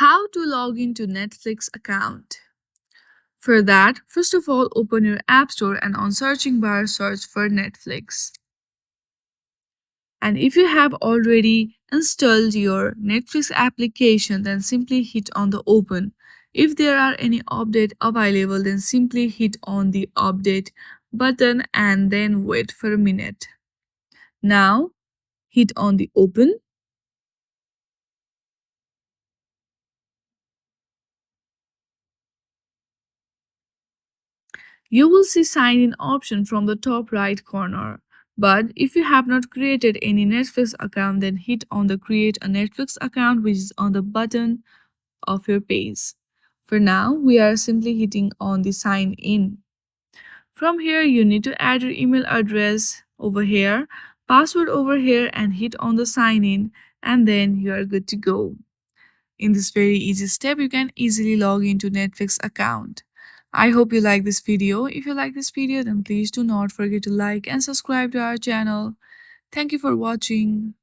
How to log into Netflix account. For that, first of all, open your App Store and on searching bar search for Netflix. And if you have already installed your Netflix application, then simply hit on the open. If there are any update available, then simply hit on the update button and then wait for a minute. Now, hit on the open. You will see sign in option from the top right corner. But if you have not created any Netflix account, then hit on the create a Netflix account, which is on the button of your page. For now, we are simply hitting on the sign in. From here, you need to add your email address over here, password over here, and hit on the sign in, and then you are good to go. In this very easy step, you can easily log into Netflix account. I hope you like this video. If you like this video, then please do not forget to like and subscribe to our channel. Thank you for watching.